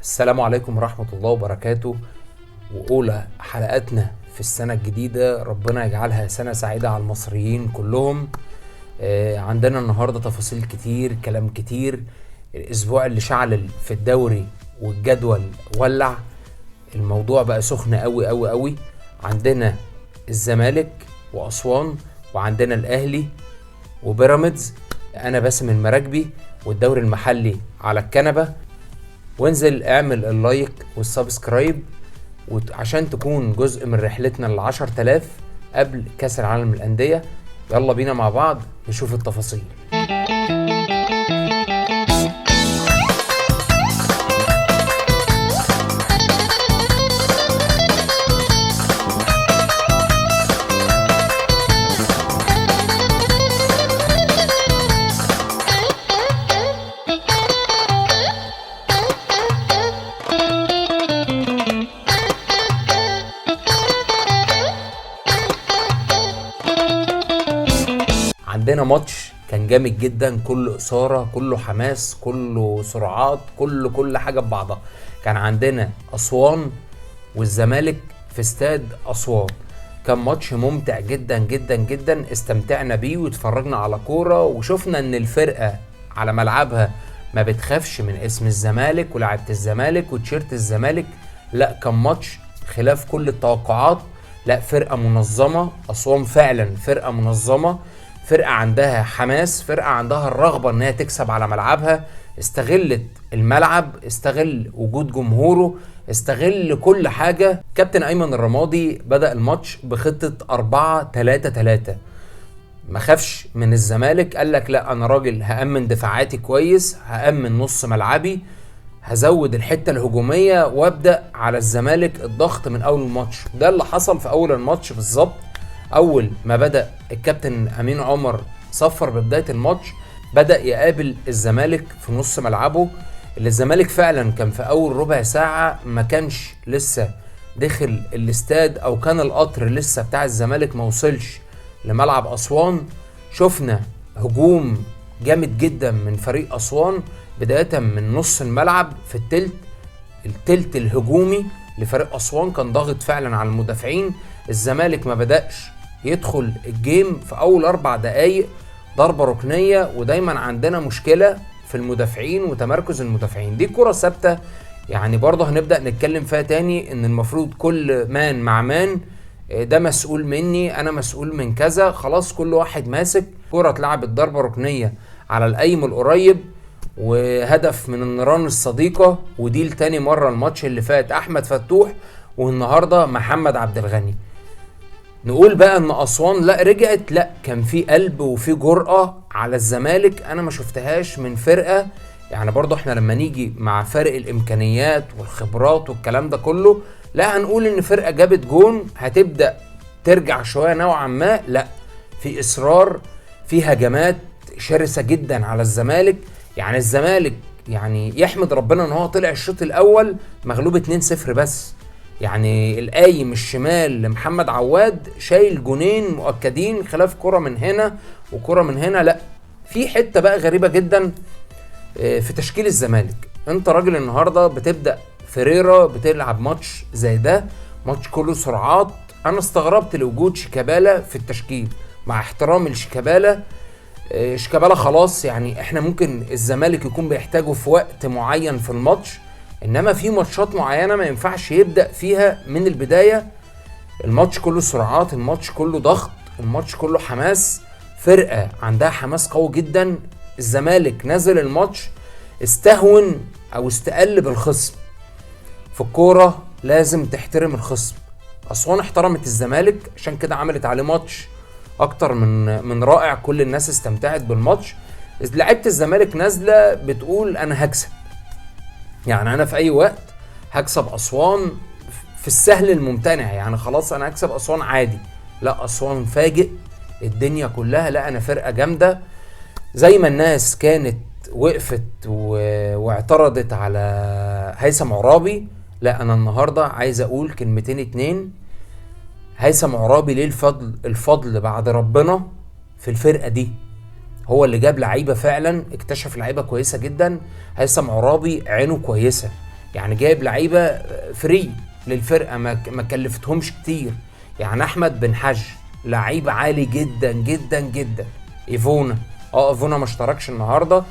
السلام عليكم ورحمة الله وبركاته. وأولى حلقاتنا في السنة الجديدة، ربنا يجعلها سنة سعيدة على المصريين كلهم. عندنا النهاردة تفاصيل كتير، كلام كتير. الأسبوع اللي شعل في الدوري والجدول ولع، الموضوع بقى سخن قوي قوي قوي. عندنا الزمالك وأسوان، وعندنا الأهلي وبيراميدز. أنا باسم المراكبي، والدوري المحلي على الكنبة. وانزل اعمل اللايك والسبسكرايب عشان تكون جزء من رحلتنا ل10,000 قبل كاس العالم للأندية. يلا بينا مع بعض نشوف التفاصيل. عندنا ماتش كان جامد جدا، كله إثارة، كله حماس، كله سرعات، كل حاجة ببعضها. كان عندنا أسوان والزمالك في استاد أسوان. كان ماتش ممتع جدا جدا جدا، استمتعنا بيه واتفرجنا على كورة، وشفنا ان الفرقة على ملعبها ما بتخافش من اسم الزمالك ولاعيبة الزمالك وتيشيرت الزمالك. لا، كان ماتش خلاف كل التوقعات. لا، فرقة منظمة. أسوان فعلا فرقة منظمة، فرقة عندها حماس، فرقة عندها الرغبة انها تكسب على ملعبها. استغلت الملعب، استغل وجود جمهوره، استغل كل حاجة. كابتن أيمن الرمادي بدأ الماتش بخطة 4-3-3. ما خافش من الزمالك، قال لك لا، انا راجل هأمن دفاعاتي كويس، هأمن نص ملعبي، هزود الحتة الهجومية وابدأ على الزمالك الضغط من اول الماتش. ده اللي حصل في اول الماتش بالظبط. اول ما بدأ الكابتن امين عمر صفر ببداية الماتش، بدأ يقابل الزمالك في نص ملعبه. اللي الزمالك فعلا كان في اول ربع ساعة ما كانش لسه دخل الاستاد، او كان القطر لسه بتاع الزمالك ما وصلش لملعب أسوان. شفنا هجوم جامد جدا من فريق أسوان، بداية من نص الملعب في التلت الهجومي لفريق أسوان. كان ضاغط فعلا على المدافعين. الزمالك ما بدأش يدخل الجيم في أول 4 دقايق، ضربة ركنية. ودايما عندنا مشكلة في المدافعين وتمركز المدافعين، دي كرة ثابتة يعني. برضه هنبدأ نتكلم فيها تاني، ان المفروض كل مان مع مان، ده مسؤول مني، انا مسؤول من كذا. خلاص كل واحد ماسك كرة، اتلعبت ضربة ركنية على القايم القريب وهدف من النيران الصديقة. ودي لتاني مرة، الماتش اللي فات احمد فتوح والنهاردة محمد عبد الغني. نقول بقى ان اسوان لا رجعت، لا كان في قلب وفي جرأة على الزمالك انا ما شفتهاش من فرقة. يعني برضو احنا لما نيجي مع فرق الامكانيات والخبرات والكلام ده كله، لا هنقول ان فرقة جابت جون هتبدأ ترجع شوية نوعا ما. لا، في اصرار، في هجمات شرسة جدا على الزمالك. يعني الزمالك يعني يحمد ربنا ان هو طلع الشوط الاول مغلوب 2-0 بس. يعني القايم الشمال لمحمد عواد شايل جونين مؤكدين، خلاف كرة من هنا وكرة من هنا. لا، في حتة بقى غريبة جدا في تشكيل الزمالك. انت راجل النهاردة بتبدأ فيريرا، بتلعب ماتش زي ده، ماتش كله سرعات. انا استغربت لوجود شيكابالا في التشكيل، مع احترامي لشيكابالا. شيكابالا خلاص، يعني احنا ممكن الزمالك يكون بيحتاجه في وقت معين في الماتش، انما في ماتشات معينة ما ينفعش يبدأ فيها من البداية. الماتش كله سرعات، الماتش كله ضغط، الماتش كله حماس. فرقة عندها حماس قوي جدا. الزمالك نزل الماتش استهون او استقل بالخصم. في الكورة لازم تحترم الخصم. أسوان احترمت الزمالك، عشان كده عملت عليه ماتش اكتر من رائع. كل الناس استمتعت بالماتش. لعيبة الزمالك نازلة بتقول انا هكسب، يعني انا في اي وقت هكسب أسوان في السهل الممتنع. يعني خلاص انا هكسب أسوان عادي. لا، أسوان فاجئ الدنيا كلها. لا، انا فرقة جامدة. زي ما الناس كانت وقفت واعترضت على هيثم عرابي، لا انا النهاردة عايز اقول كلمتين 2. هيثم عرابي ليه الفضل بعد ربنا في الفرقة دي. هو اللي جاب لعيبة فعلا، اكتشف لعيبة كويسة جدا. هيثم عرابي عينه كويسة، يعني جايب لعيبه فري للفرقه، ما كلفتهمش كتير. يعني احمد بن حج لعيب عالي جدا جدا جدا. ايفونا ايفونا ما اشتركش النهارده،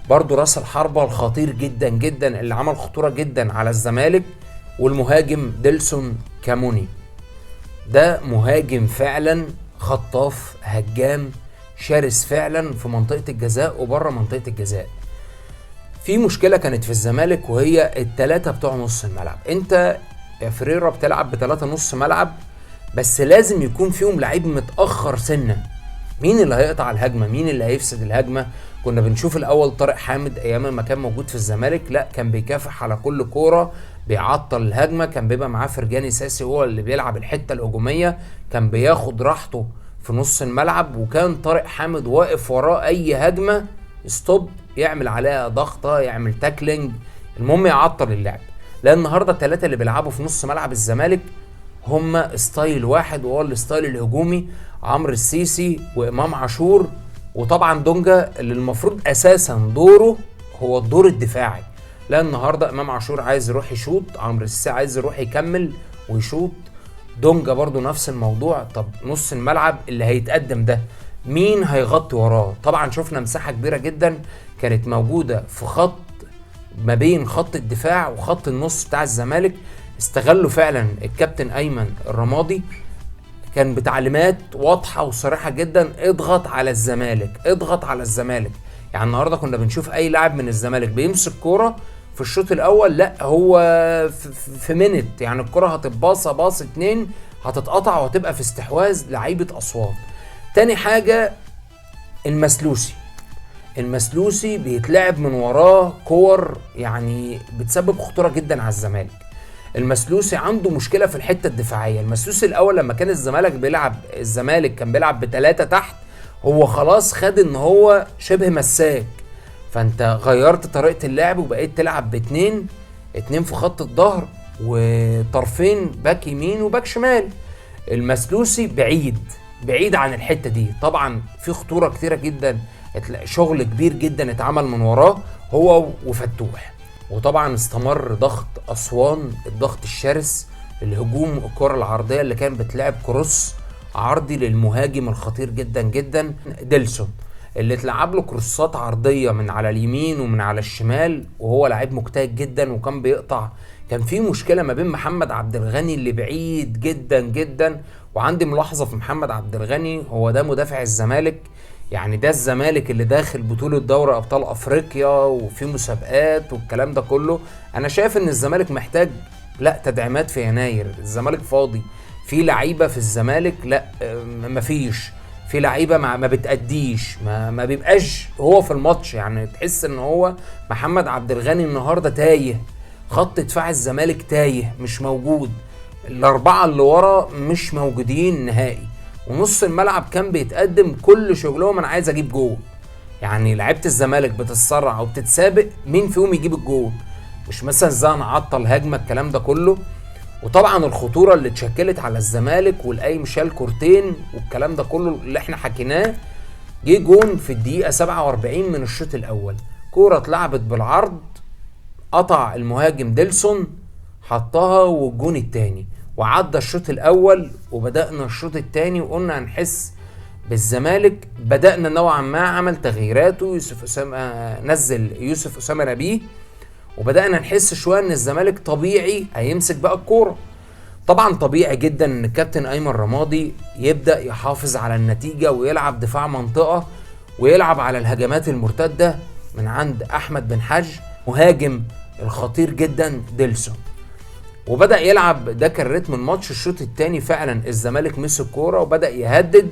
برضو راس الحربه الخطير جدا جدا اللي عمل خطوره جدا على الزمالك. والمهاجم ديلسون كاموني، ده مهاجم فعلا، خطاف هجام شرس فعلا في منطقه الجزاء وبره منطقه الجزاء. في مشكله كانت في الزمالك وهي الثلاثه بتوع نص الملعب. انت يا فريرا بتلعب بثلاثه نص ملعب، بس لازم يكون فيهم لعيب متاخر سنه. مين اللي هيقطع الهجمه؟ مين اللي هيفسد الهجمه؟ كنا بنشوف الاول طارق حامد ايام ما كان موجود في الزمالك، لا كان بيكافح على كل كوره، بيعطل الهجمه. كان بيبقى معاه فرجاني ساسي هو اللي بيلعب الحته الهجوميه، كان بياخد راحته في نص الملعب، وكان طارق حامد واقف وراه اي هجمه ستوب، يعمل عليها ضغطه، يعمل تاكلينج، المهم يعطل اللعب. لان النهارده الثلاثه اللي بيلعبوا في نص ملعب الزمالك هم ستايل واحد، وهو الستايل الهجومي. عمرو السيسي وامام عاشور، وطبعا دونجا اللي المفروض اساسا دوره هو الدور الدفاعي. لان النهارده امام عاشور عايز يروح يشوط، عمرو السيسي عايز يروح يكمل ويشوط، دونجا برضو نفس الموضوع. طب نص الملعب اللي هيتقدم ده مين هيغطي وراه؟ طبعا شفنا مساحه كبيره جدا كانت موجوده في خط ما بين خط الدفاع وخط النص بتاع الزمالك. استغلوا فعلا الكابتن ايمن الرمادي، كان بتعليمات واضحه وصريحه جدا، اضغط على الزمالك، اضغط على الزمالك. يعني النهارده كنا بنشوف اي لاعب من الزمالك بيمسك كوره في الشوط الاول، لا هو في منت، يعني الكوره هتتباصى باص اتنين هتتقطع وهتبقى في استحواذ لعيبه اسوان. تاني حاجه المسلوسي بيتلعب من وراه كور يعني بتسبب خطوره جدا على الزمالك. المسلوسي عنده مشكله في الحته الدفاعيه. المسلوسي الاول لما كان الزمالك كان بيلعب بثلاثه تحت، هو خلاص خد ان هو شبه مساك، فانت غيرت طريقه اللعب وبقيت تلعب باتنين في خط الظهر وطرفين باك يمين وباك شمال. المسلوسي بعيد عن الحته دي. طبعا في خطوره كتيره جدا، شغل كبير جدا اتعمل من وراه هو وفتوح. وطبعا استمر ضغط اسوان، الضغط الشرس، الهجوم، الكره العرضيه اللي كان بتلعب كروس عرضي للمهاجم الخطير جدا جدا ديلسون، اللي اتلعب له كروسات عرضيه من على اليمين ومن على الشمال، وهو لعيب مجتهد جدا وكان بيقطع. كان في مشكله ما بين محمد عبد الغني اللي بعيد جدا جدا. وعندي ملاحظه في محمد عبد الغني، هو ده مدافع الزمالك، يعني ده الزمالك اللي داخل بطولة دوري أبطال أفريقيا وفي مسابقات والكلام ده كله. أنا شايف إن الزمالك محتاج لا تدعيمات في يناير. الزمالك فاضي، في لعيبة في الزمالك لا مفيش، في لعيبة ما بتأديش، ما بيبقاش هو في الماتش. يعني تحس إن هو محمد عبد الغني النهاردة تايه، خط دفاع الزمالك تايه مش موجود، الأربعة اللي ورا مش موجودين نهائي، ونص الملعب كان بيتقدم كل شغلهم انا عايز اجيب جول. يعني لعيبه الزمالك بتتسرع وبتتسابق مين فيهم يجيب الجول، مش مثلا ازاي نعطل هجمه الكلام ده كله. وطبعا الخطوره اللي اتشكلت على الزمالك والقايم شال كورتين والكلام ده كله اللي احنا حكيناه. جه جون في الدقيقه 47 من الشوط الاول، كوره اتلعبت بالعرض، قطع المهاجم ديلسون حطها، والجون التاني. وعدى الشوط الاول وبدأنا الشوط التاني، وقلنا هنحس بالزمالك. بدأنا نوعا ما عمل تغييراته، نزل يوسف أسامة نبيه، وبدأنا نحس شوية ان الزمالك طبيعي هيمسك بقى الكورة. طبعا طبيعي جدا ان الكابتن ايمن رمادي يبدأ يحافظ على النتيجة ويلعب دفاع منطقة ويلعب على الهجمات المرتدة من عند احمد بن حج مهاجم الخطير جدا ديلسون. وبدأ يلعب، ده كان رتم الماتش. الشوط الثاني فعلا الزمالك مسك كوره وبدأ يهدد،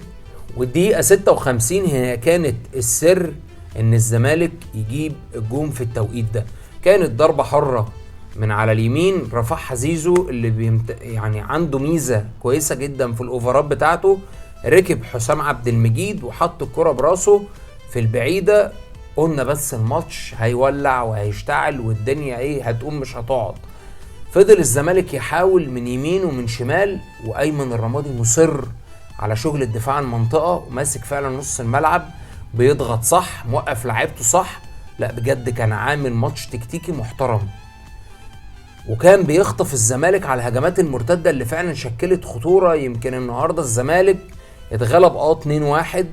والدقيقة 56 هي كانت السر ان الزمالك يجيب الجون في التوقيت ده. كانت ضربة حرة من على اليمين رفعها زيزو اللي يعني عنده ميزة كويسة جدا في الاوفرات بتاعته، ركب حسام عبد المجيد وحط الكرة براسه في البعيدة. قلنا بس الماتش هيولع وهيشتعل والدنيا هتقوم مش هتقعد. فضل الزمالك يحاول من يمين ومن شمال، وايمن الرمادي مصر على شغل الدفاع عن المنطقه وماسك فعلا نص الملعب، بيضغط صح، موقف لعيبته صح. لا بجد كان عامل ماتش تكتيكي محترم. وكان بيخطف الزمالك على الهجمات المرتده اللي فعلا شكلت خطوره. يمكن النهارده الزمالك اتغلب 2-1،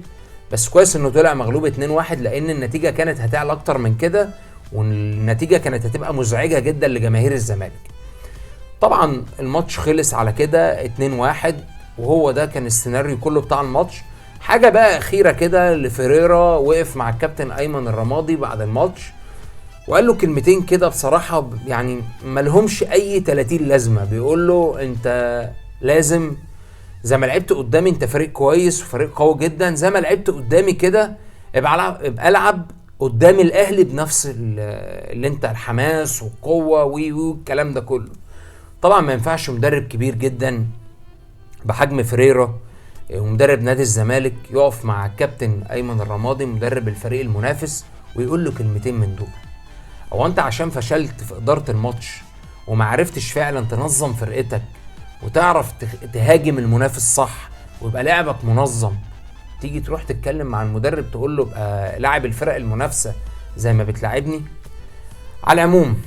بس كويس انه طلع مغلوب 2-1 لان النتيجه كانت هتعلى اكتر من كده، والنتيجه كانت هتبقى مزعجه جدا لجماهير الزمالك. طبعا الماتش خلص على كده 2-1، وهو ده كان السيناريو كله بتاع الماتش. حاجه بقى اخيره كده لفيريرا، وقف مع الكابتن ايمن الرمادي بعد الماتش وقال له كلمتين كده بصراحه يعني ملهمش اي 30 لازمه. بيقول له انت لازم زي ما لعبت قدامي، انت فريق كويس وفريق قوي جدا، زي ما لعبت قدامي كده ابقى العب قدام الاهلي بنفس اللي انت الحماس والقوه والكلام ده كله. طبعا ما ينفعش مدرب كبير جدا بحجم فريرا ومدرب نادي الزمالك يقف مع الكابتن ايمن الرمادي مدرب الفريق المنافس ويقول له كلمتين من دول. او انت عشان فشلت في اداره الماتش وما عرفتش فعلا تنظم فرقتك وتعرف تهاجم المنافس صح ويبقى لعبك منظم، تيجي تروح تتكلم مع المدرب تقول له ابقى لاعب الفرق المنافسه زي ما بتلاعبني؟ على العموم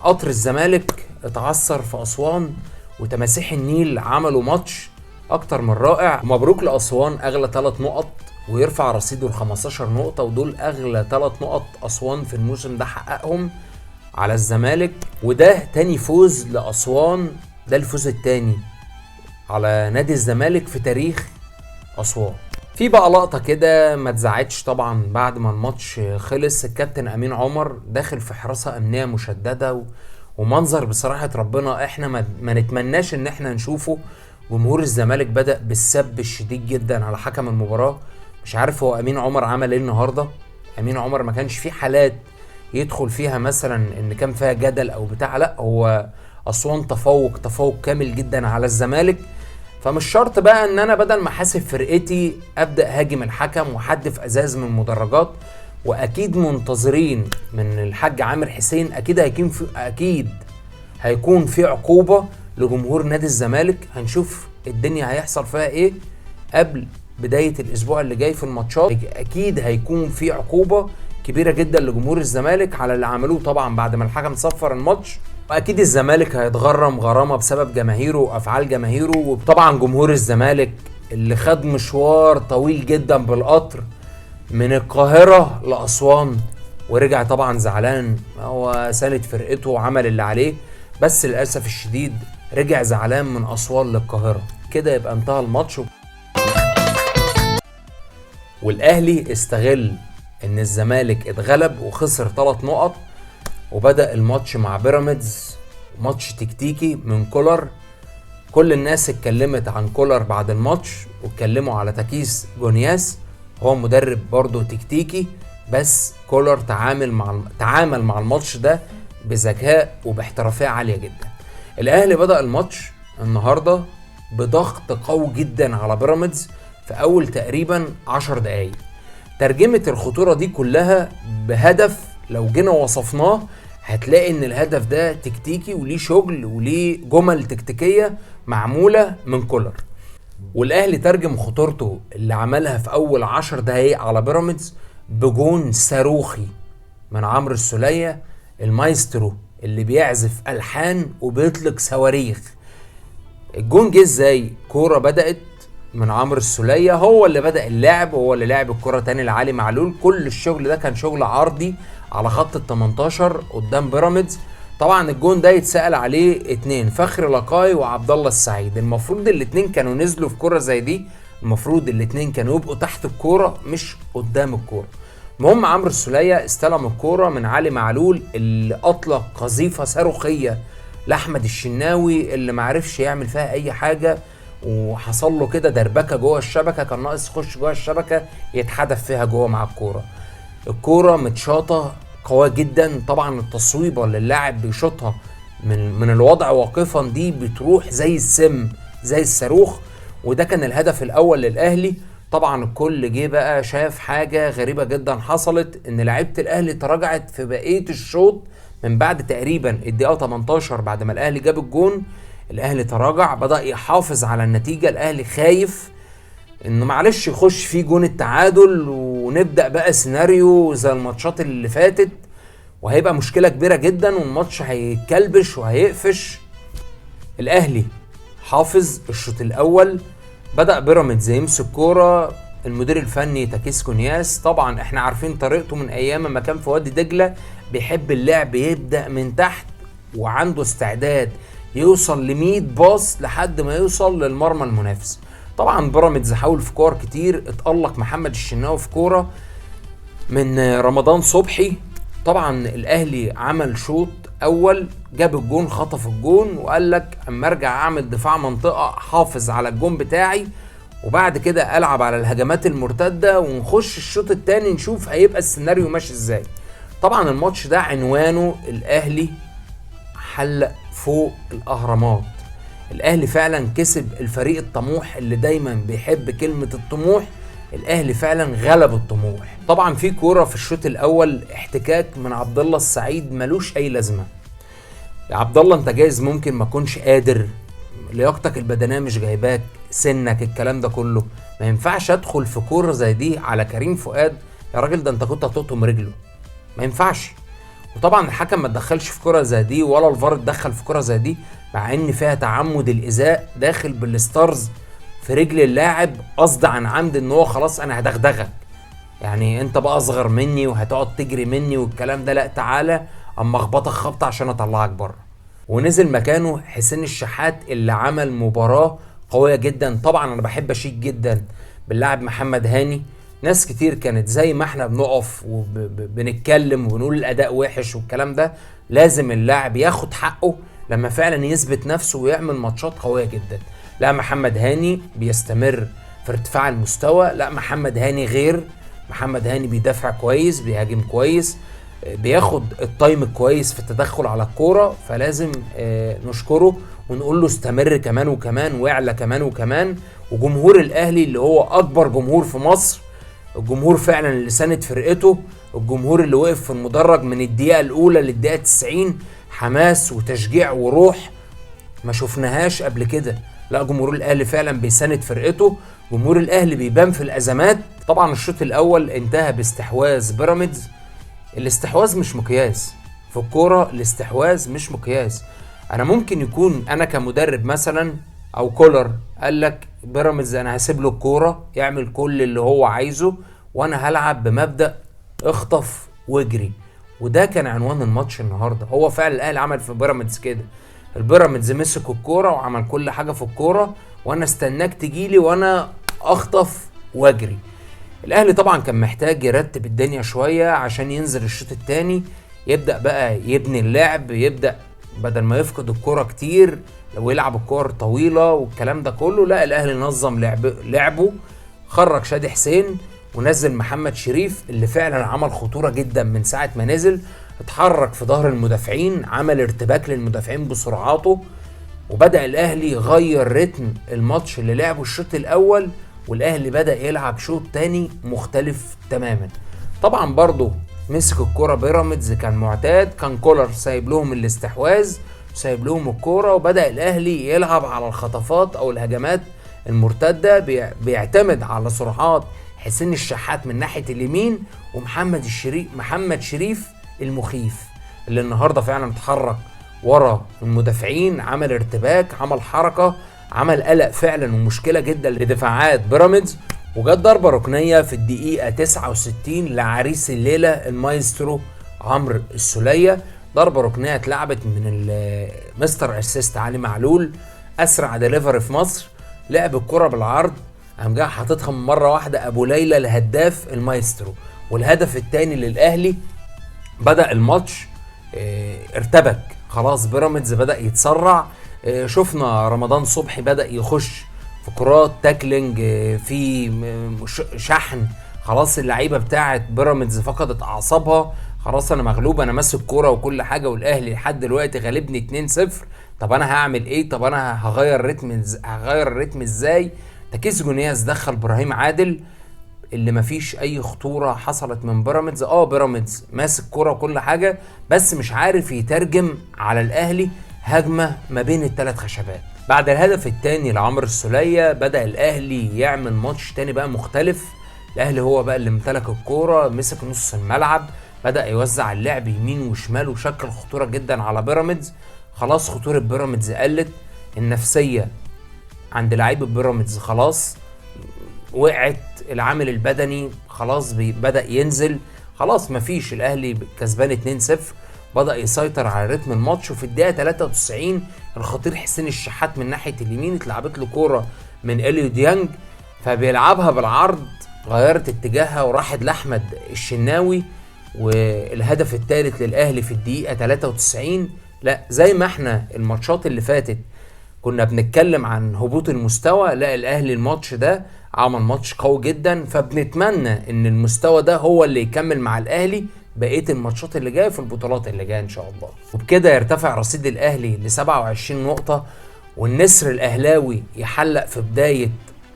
قطر الزمالك اتعثر في اسوان، وتماسيح النيل عملوا ماتش اكتر من رائع. مبروك لاسوان اغلى 3 نقط ويرفع رصيده ل 15 نقطه، ودول اغلى 3 نقط اسوان في الموسم ده حققهم على الزمالك، وده تاني فوز لاسوان، ده الفوز التاني على نادي الزمالك في تاريخ اسوان. في بقى لقطه كده ما تزعجش طبعا بعد ما الماتش خلص، الكابتن امين عمر داخل في حراسه امنيه مشدده ومنظر بصراحه ربنا احنا ما نتمناش ان احنا نشوفه. جمهور الزمالك بدأ بالسب الشديد جدا على حكم المباراه. مش عارف هو امين عمر عمل ايه النهارده. امين عمر ما كانش فيه حالات يدخل فيها مثلا ان كان فيها جدل او بتاع، لا هو اسوان تفوق كامل جدا على الزمالك. فمش شرط بقى ان انا بدل ما حاسب فرقتي ابدا هاجم الحكم وحدف ازاز من المدرجات. واكيد منتظرين من الحاج عامر حسين اكيد هيكون في عقوبه لجمهور نادي الزمالك. هنشوف الدنيا هيحصل فيها ايه قبل بدايه الاسبوع اللي جاي في الماتشات. اكيد هيكون في عقوبه كبيره جدا لجمهور الزمالك على اللي عملوه طبعا بعد ما الحكم صفر الماتش، واكيد الزمالك هيتغرم غرامه بسبب جماهيره وافعال جماهيره. وطبعا جمهور الزمالك اللي خد مشوار طويل جدا بالقطر من القاهره لاسوان ورجع طبعا زعلان، هو ساند فرقته وعمل اللي عليه، بس للاسف الشديد رجع زعلان من اسوان للقاهره. كده يبقى انتهى الماتش. والاهلي استغل ان الزمالك اتغلب وخسر 3 نقط وبدأ الماتش مع بيراميدز، ماتش تكتيكي من كولر. كل الناس اتكلمت عن كولر بعد الماتش واتكلموا على تكيس جونياس، هو مدرب برضه تكتيكي، بس كولر تعامل مع الماتش ده بذكاء وباحترافية عالية جدا. الاهلي بدأ الماتش النهارده بضغط قوي جدا على بيراميدز في اول تقريبا 10 دقايق. ترجمة الخطورة دي كلها بهدف لو جينا وصفناه هتلاقي ان الهدف ده تكتيكي وليه شغل وليه جمل تكتيكية معمولة من كولر. والاهلي ترجم خطورته اللي عملها في اول 10 دقايق على بيراميدز بجون صاروخي من عمرو السولية المايسترو اللي بيعزف ألحان وبيطلق صواريخ. الجون جه ازاي؟ كورة بدأت من عمرو السولية، هو اللي بدأ اللعب، هو اللي لعب الكرة تاني لعلي معلول. كل الشغل ده كان شغل عرضي على خط ال18 قدام بيراميدز. طبعا الجون ده يتسأل عليه 2 فخر لقاي وعبد الله السعيد. المفروض الاتنين كانوا نزلوا في كرة زي دي، المفروض الاتنين كانوا يبقوا تحت الكورة مش قدام الكورة. المهم عمرو السولية استلم الكورة من علي معلول اللي أطلق قذيفة صاروخية لأحمد الشناوي اللي معرفش يعمل فيها أي حاجة، وحصل له كده دربكه جوه الشبكه، كان ناقص يخش جوه الشبكه يتحدف فيها جوه مع الكوره متشاطه قويه جدا. طبعا التصويبه اللي اللاعب بيشوطها من الوضع واقفا دي بتروح زي السم زي الصاروخ، وده كان الهدف الاول للاهلي. طبعا الكل جه بقى شاف حاجه غريبه جدا حصلت، ان لعيبه الاهلي تراجعت في بقيه الشوط من بعد تقريبا الدقيقه 18 بعد ما الاهلي جاب الجون. الاهلي تراجع، بدأ يحافظ على النتيجة. الاهلي خايف انه معلش يخش فيه جون التعادل ونبدأ بقى سيناريو زي الماتشات اللي فاتت وهيبقى مشكله كبيره جدا، والماتش هيتكلبش وهيقفش. الاهلي حافظ الشوط الاول، بدأ بيراميدز يمسك كوره. المدير الفني تاكيس كونياس طبعا احنا عارفين طريقته من ايام ما كان في وادي دجله، بيحب اللعب يبدأ من تحت، وعنده استعداد يوصل ل100 باص لحد ما يوصل للمرمى المنافس. طبعا بيراميدز حاول في كور كتير، اتألق محمد الشناوي في كوره من رمضان صبحي. طبعا الاهلي عمل شوط اول، جاب الجون، خطف الجون، وقال لك اما ارجع اعمل دفاع منطقه حافظ على الجون بتاعي، وبعد كده العب على الهجمات المرتده، ونخش الشوط الثاني نشوف هيبقى السيناريو ماشي ازاي. طبعا الماتش ده عنوانه الاهلي حلق فوق الاهرامات. الاهلي فعلا كسب الفريق الطموح اللي دايما بيحب كلمه الطموح. الاهلي فعلا غلب الطموح. طبعا في كوره في الشوط الاول احتكاك من عبد الله السعيد ملوش اي لازمه. يا عبد الله انت جايز ممكن ما كنش قادر، لياقتك البدنيه مش جايباك، سنك، الكلام ده كله، ما ينفعش ادخل في كوره زي دي على كريم فؤاد. يا راجل ده انت كنت هتقطم رجله، ما ينفعش. وطبعا الحكم ما اتدخلش في كوره زي دي، ولا الفار اتدخل في كوره زي دي، مع ان فيها تعمد الايذاء، داخل بالستارز في رجل اللاعب قصد عن عمد، ان هو خلاص انا هدغدغك، يعني انت بقى اصغر مني وهتقعد تجري مني والكلام ده، لا تعالى اما اخبطك خبطه عشان اطلعك بره. ونزل مكانه حسين الشحات اللي عمل مباراه قويه جدا. طبعا انا بحب اشيد جدا باللاعب محمد هاني. ناس كتير كانت زي ما احنا بنقف وبنتكلم وبنقول الاداء وحش والكلام ده، لازم اللاعب ياخد حقه لما فعلا يثبت نفسه ويعمل ماتشات قويه جدا. لا محمد هاني بيستمر في ارتفاع المستوى، لا محمد هاني غير. محمد هاني بيدافع كويس، بيهاجم كويس، بياخد التايم كويس في التدخل على الكوره، فلازم نشكره ونقول له استمر كمان وكمان، واعلى كمان وكمان. وجمهور الاهلي اللي هو اكبر جمهور في مصر، الجمهور فعلا اللي ساند فرقته، الجمهور اللي وقف في المدرج من الدقيقه الاولى للدقيقه 90، حماس وتشجيع وروح ما شفناهاش قبل كده. لا جمهور الاهلي فعلا بيساند فرقته، جمهور الاهلي بيبان في الازمات. طبعا الشوط الاول انتهى باستحواذ بيراميدز. الاستحواذ مش مقياس في الكوره، الاستحواذ مش مقياس. انا ممكن يكون انا كمدرب مثلا او كولر قال لك بيراميدز انا هسيب له الكوره يعمل كل اللي هو عايزه، وانا هلعب بمبدأ اخطف واجري، وده كان عنوان الماتش النهارده. هو فعلا الاهلي عمل في بيراميدز كده، البيراميدز مسك الكوره وعمل كل حاجه في الكوره، وانا استناك تجيلي وانا اخطف واجري. الاهلي طبعا كان محتاج يرتب الدنيا شويه عشان ينزل الشوط الثاني، يبدا بقى يبني اللعب، يبدا بدل ما يفقد الكوره كتير لو يلعب الكور طويله والكلام ده كله. لا الاهلي نظم لعبه، خرج شادي حسين ونزل محمد شريف اللي فعلا عمل خطوره جدا من ساعه ما نزل، اتحرك في ظهر المدافعين، عمل ارتباك للمدافعين بسرعاته، وبدأ الاهلي يغير رتم الماتش اللي لعبه الشوط الاول، والاهلي بدأ يلعب شوط تاني مختلف تماما. طبعا برضو مسك الكرة بيراميدز كان معتاد، كان كولر سايب لهم الاستحواذ، سايب لهم الكرة، وبدأ الاهلي يلعب على الخطفات او الهجمات المرتدة، بيعتمد على سرعات حسين الشحات من ناحية اليمين، محمد شريف المخيف اللي النهاردة فعلا اتحرك ورا المدافعين، عمل ارتباك، عمل حركة، عمل قلق فعلا ومشكلة جدا لدفاعات بيراميدز. وجت ضربة ركنية في الدقيقة 69 لعريس الليلة المايسترو عمرو السولية. ضربة ركنية اتلعبت من مستر اسيست علي معلول، اسرع ديليفري في مصر، لعب الكرة بالعرض، قام جاي حاططها من مرة واحدة ابو ليلى الهداف المايسترو. والهدف الثاني للاهلي. بدأ الماتش ارتبك خلاص، بيراميدز بدأ يتسرع، شفنا رمضان صبحي بدأ يخش في كرات تاكلينج، في شحن، خلاص اللعيبه بتاعه بيراميدز فقدت اعصابها، خلاص انا مغلوب، انا ماسك كوره وكل حاجه، والاهلي لحد دلوقتي غالبني 2-0، طب انا هعمل ايه؟ طب انا هغير الريتم ازاي؟ تاكيس جونياس دخل ابراهيم عادل اللي مفيش اي خطوره حصلت من بيراميدز. بيراميدز ماسك كوره وكل حاجه، بس مش عارف يترجم على الاهلي هجمه ما بين الثلاث خشبات. بعد الهدف الثاني لعمرو السولية بدأ الاهلي يعمل ماتش تاني بقى مختلف. الاهلي هو بقى اللي امتلك الكوره، مسك نص الملعب، بدأ يوزع اللعب يمين وشمال وشكل خطورة جدا على بيراميدز. خلاص خطورة بيراميدز قلت، النفسية عند لعيبة بيراميدز خلاص وقعت، العامل البدني خلاص بدأ ينزل، خلاص مفيش، الاهلي كسبان 2-0، بدأ يسيطر على رتم الماتش. وفي الدقيقة 93 الخطير حسين الشحات من ناحية اليمين اتلعبت له كورة من إليو ديانج، فبيلعبها بالعرض، غيرت اتجاهها وراحت لأحمد الشناوي، والهدف الثالث للأهلي في الدقيقة 93. لا زي ما احنا الماتشات اللي فاتت كنا بنتكلم عن هبوط المستوى، لا الأهلي الماتش ده عمل ماتش قوي جدا، فبنتمنى ان المستوى ده هو اللي يكمل مع الأهلي بقية الماتشات اللي جايه في البطولات اللي جايه ان شاء الله. وبكده يرتفع رصيد الاهلي ل 27 نقطة، والنسر الاهلاوي يحلق في بداية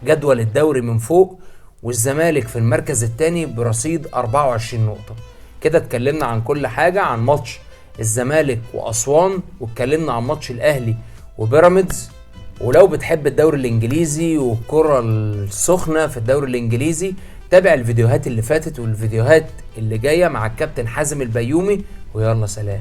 جدول الدوري من فوق، والزمالك في المركز الثاني برصيد 24 نقطة. كده اتكلمنا عن كل حاجة، عن ماتش الزمالك واسوان، واتكلمنا عن ماتش الاهلي وبيراميدز. ولو بتحب الدوري الانجليزي والكرة السخنة في الدوري الانجليزي، تابع الفيديوهات اللي فاتت والفيديوهات اللي جاية مع الكابتن حازم البيومي، ويلا سلام.